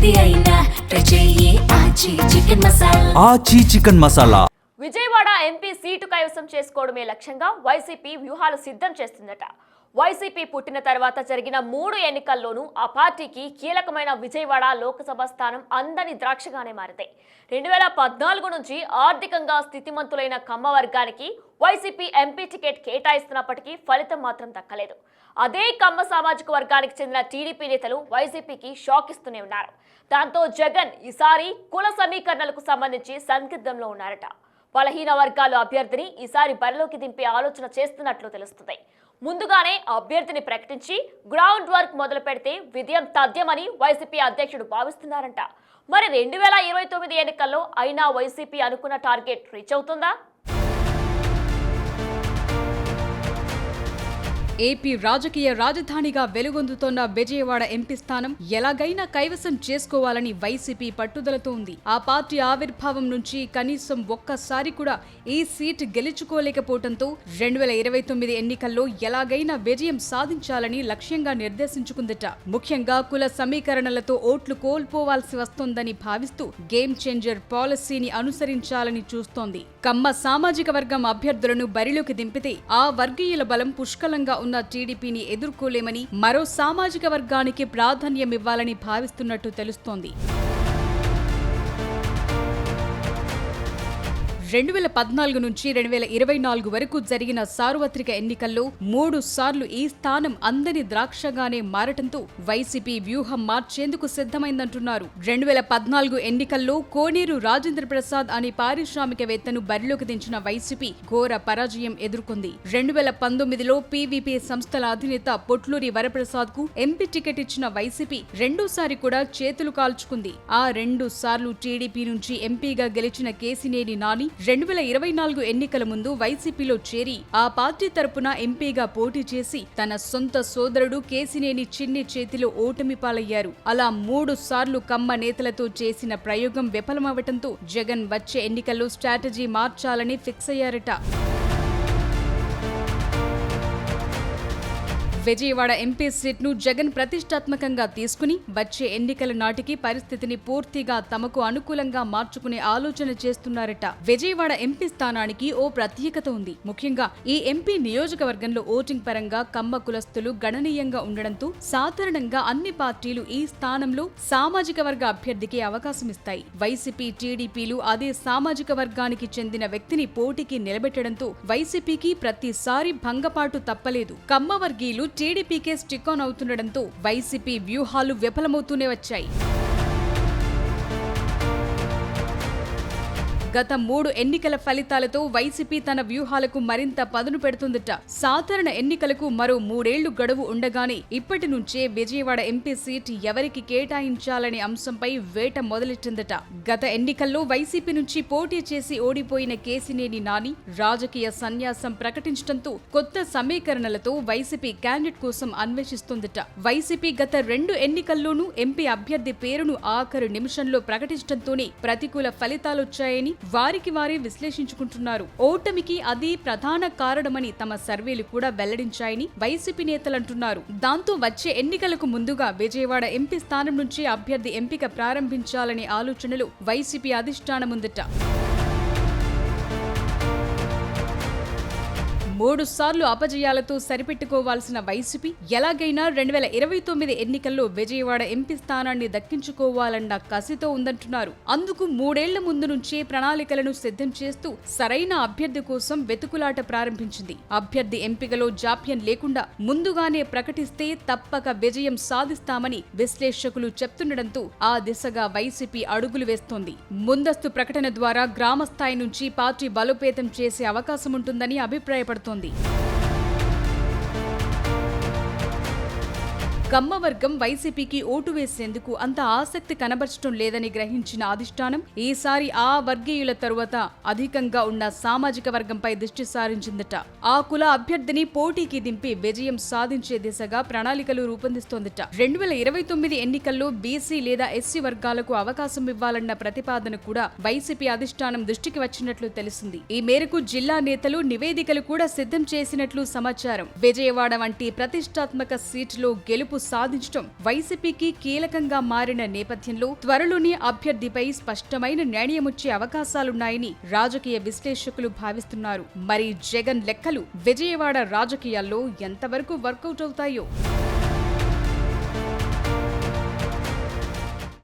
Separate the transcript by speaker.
Speaker 1: ఏది అయినా ట్రై చెయ్యి ఆచి chicken masala.
Speaker 2: Vijayawada MP seat కైవసం చేసుకోవడమే లక్ష్యంగా వైసీపీ వ్యూహాలు సిద్ధం చేస్తుందట. వైసీపీ పుట్టిన తర్వాత జరిగిన 3 ఎన్నికల్లోనూ ఆ పార్టీకి కీలకమైన విజయవాడ లోక్సభ స్థానం అందని ద్రాక్షగానే మారింది. 2014 నుంచి ఆర్థికంగా స్థితిమంతులైన కమ్మ వర్గానికి వైసీపీ ఎంపీ టికెట్ కేటాయిస్తున్నప్పటికీ ఫలితం మాత్రం దక్కలేదు. అదే కమ్మ సామాజిక వర్గానికి చెందిన టీడీపీ నేతలు వైసీపీకి షాక్ ఇస్తూనే ఉన్నారు. దాంతో జగన్ ఈసారి కుల సమీకరణలకు సంబంధించి సందిగ్ధంలో ఉన్నారట. బలహీన వర్గాల అభ్యర్థిని ఈసారి బరిలోకి దింపే ఆలోచన చేస్తున్నట్లు తెలుస్తుంది. ముందుగానే అభ్యర్థిని ప్రకటించి గ్రౌండ్ వర్క్ మొదలు పెడితే విజయం తథ్యమని వైసీపీ అధ్యక్షుడు భావిస్తున్నారంట. మరి 2029 ఎన్నికల్లో అయినా వైసీపీ అనుకున్న టార్గెట్ రీచ్ అవుతుందా?
Speaker 3: ఏపీ రాజకీయ రాజధానిగా వెలుగొందుతోన్న విజయవాడ ఎంపీ స్థానం ఎలాగైనా కైవసం చేసుకోవాలని వైసీపీ పట్టుదలతో ఉంది. ఆ పార్టీ ఆవిర్భావం నుంచి కనీసం ఒక్కసారి కూడా ఈ సీట్ గెలుచుకోలేకపోవడంతో 2029 ఎన్నికల్లో ఎలాగైనా విజయం సాధించాలని లక్ష్యంగా నిర్దేశించుకుందట. ముఖ్యంగా కుల సమీకరణలతో ఓట్లు కోల్పోవాల్సి వస్తోందని భావిస్తూ గేమ్ చేంజర్ పాలసీని అనుసరించాలని చూస్తోంది. కమ్మ సామాజిక వర్గం అభ్యర్థులను బరిలోకి దింపితే ఆ వర్గీయుల బలం పుష్కలంగా ఉన్న టీడీపీని ఎదుర్కోలేమని, మరో సామాజిక వర్గానికి ప్రాధాన్యమివ్వాలని భావిస్తున్నట్టు తెలుస్తోంది. 2014 నుంచి 2024 వరకు జరిగిన సార్వత్రిక ఎన్నికల్లో 3 సార్లు ఈ స్థానం అందని ద్రాక్షగానే మారటంతో వైసీపీ వ్యూహం మార్చేందుకు సిద్ధమైందంటున్నారు. 2014 ఎన్నికల్లో కోనేరు రాజేంద్ర ప్రసాద్ అనే పారిశ్రామికవేత్తను బరిలోకి దించిన వైసీపీ ఘోర పరాజయం ఎదుర్కొంది. 2019లో పీవీపీ సంస్థల అధినేత పొట్లూరి వరప్రసాద్ కు ఎంపీ టికెట్ ఇచ్చిన వైసీపీ రెండోసారి కూడా చేతులు కాల్చుకుంది. ఆ 2 సార్లు టీడీపీ నుంచి ఎంపీగా గెలిచిన కేసినేని నాని 2024 ఎన్నికల ముందు వైసీపీలో చేరి ఆ పార్టీ తరపున ఎంపీగా పోటీ చేసి తన సొంత సోదరుడు కేసినేని చిన్ని చేతిలో ఓటమి పాలయ్యారు. అలా 3 సార్లు కమ్మ నేతలతో చేసిన ప్రయోగం విఫలమవటంతో జగన్ వచ్చే ఎన్నికల్లో స్ట్రాటజీ మార్చాలని ఫిక్స్ అయ్యారట. విజయవాడ ఎంపీ సీట్ను జగన్ ప్రతిష్టాత్మకంగా తీసుకుని వచ్చే ఎన్నికల నాటికి పరిస్థితిని పూర్తిగా తమకు అనుకూలంగా మార్చుకునే ఆలోచన చేస్తున్నారట. విజయవాడ ఎంపీ స్థానానికి ఓ ప్రత్యేకత ఉంది. ముఖ్యంగా ఈ ఎంపీ నియోజకవర్గంలో ఓటింగ్ పరంగా కమ్మ కులస్తులు గణనీయంగా ఉండడంతో సాధారణంగా అన్ని పార్టీలు ఈ స్థానంలో సామాజిక వర్గ అభ్యర్థికి అవకాశమిస్తాయి. వైసీపీ, టీడీపీలు అదే సామాజిక వర్గానికి చెందిన వ్యక్తిని పోటీకి నిలబెట్టడంతో వైసీపీకి ప్రతిసారి భంగపాటు తప్పలేదు. కమ్మ వర్గీయులు టీడీపీకే స్టిక్ ఆన్ అవుతుండటంతో వైసీపీ వ్యూహాలు విఫలమవుతూనే వచ్చాయి. గత 3 ఎన్నికల ఫలితాలతో వైసీపీ తన వ్యూహాలకు మరింత పదును పెడుతుందట. సాధారణ ఎన్నికలకు మరో 3 ఏళ్లు గడువు ఉండగానే ఇప్పటి నుంచే విజయవాడ ఎంపీ సీట్ ఎవరికి కేటాయించాలనే అంశంపై వేట మొదలెట్టిందట. గత ఎన్నికల్లో వైసీపీ నుంచి పోటీ చేసి ఓడిపోయిన కేసినేని నాని రాజకీయ సన్యాసం ప్రకటించడంతో కొత్త సమీకరణలతో వైసీపీ క్యాండిడేట్ కోసం అన్వేషిస్తోందట. వైసీపీ గత 2 ఎన్నికల్లోనూ ఎంపీ అభ్యర్థి పేరును ఆఖరు నిమిషంలో ప్రకటించడంతోనే ప్రతికూల ఫలితాలొచ్చాయని వారికి వారే విశ్లేషించుకుంటున్నారు. ఓటమికి అది ప్రధాన కారణమని తమ సర్వేలు కూడా వెల్లడించాయని వైసీపీ నేతలంటున్నారు. దాంతో వచ్చే ఎన్నికలకు ముందుగా విజయవాడ ఎంపీ స్థానం నుంచి అభ్యర్థి ఎంపిక ప్రారంభించాలనే ఆలోచనలు వైసీపీ అధిష్టానముందట. 3 సార్లు అపజయాలతో సరిపెట్టుకోవాల్సిన వైసీపీ ఎలాగైనా 2029 ఎన్నికల్లో విజయవాడ ఎంపీ స్థానాన్ని దక్కించుకోవాలన్న కసితో ఉందంటున్నారు. అందుకు 3 ఏళ్ల ముందు నుంచే ప్రణాళికలను సిద్ధం చేస్తూ సరైన అభ్యర్థి కోసం వెతుకులాట ప్రారంభించింది. అభ్యర్థి ఎంపికలో జాప్యం లేకుండా ముందుగానే ప్రకటిస్తే తప్పక విజయం సాధిస్తామని విశ్లేషకులు చెప్తుండటంతో ఆ దిశగా వైసీపీ అడుగులు వేస్తోంది. ముందస్తు ప్రకటన ద్వారా గ్రామ స్థాయి నుంచి పార్టీ బలోపేతం చేసే అవకాశముంటుందని అభిప్రాయపడుతోంది. కమ్మ వర్గం వైసీపీకి ఓటు వేసేందుకు అంత ఆసక్తి కనబరచడం లేదని గ్రహించిన అధిష్టానం ఈసారి ఆ వర్గీయుల తరువాత అధికంగా ఉన్న సామాజిక వర్గంపై దృష్టి సారించిందట. ఆ కుల అభ్యర్థిని పోటీకి దింపి విజయం సాధించే దిశగా ప్రణాళికలు రూపొందిస్తోందట. 2029 ఎన్నికల్లో బీసీ లేదా ఎస్సీ వర్గాలకు అవకాశం ఇవ్వాలన్న ప్రతిపాదన కూడా వైసీపీ అధిష్టానం దృష్టికి వచ్చినట్లు తెలిసింది. ఈ మేరకు జిల్లా నేతలు నివేదికలు కూడా సిద్ధం చేసినట్లు సమాచారం. విజయవాడ వంటి ప్రతిష్టాత్మక సీటులో గెలుపు సాధించడం వైసీపీకి కీలకంగా మారిన నేపథ్యంలో త్వరలోనే అభ్యర్థిపై స్పష్టమైన నిర్ణయమొచ్చే అవకాశాలున్నాయని రాజకీయ విశ్లేషకులు భావిస్తున్నారు. మరి జగన్ లెక్కలు విజయవాడ రాజకీయాల్లో ఎంతవరకు వర్కౌట్ అవుతాయో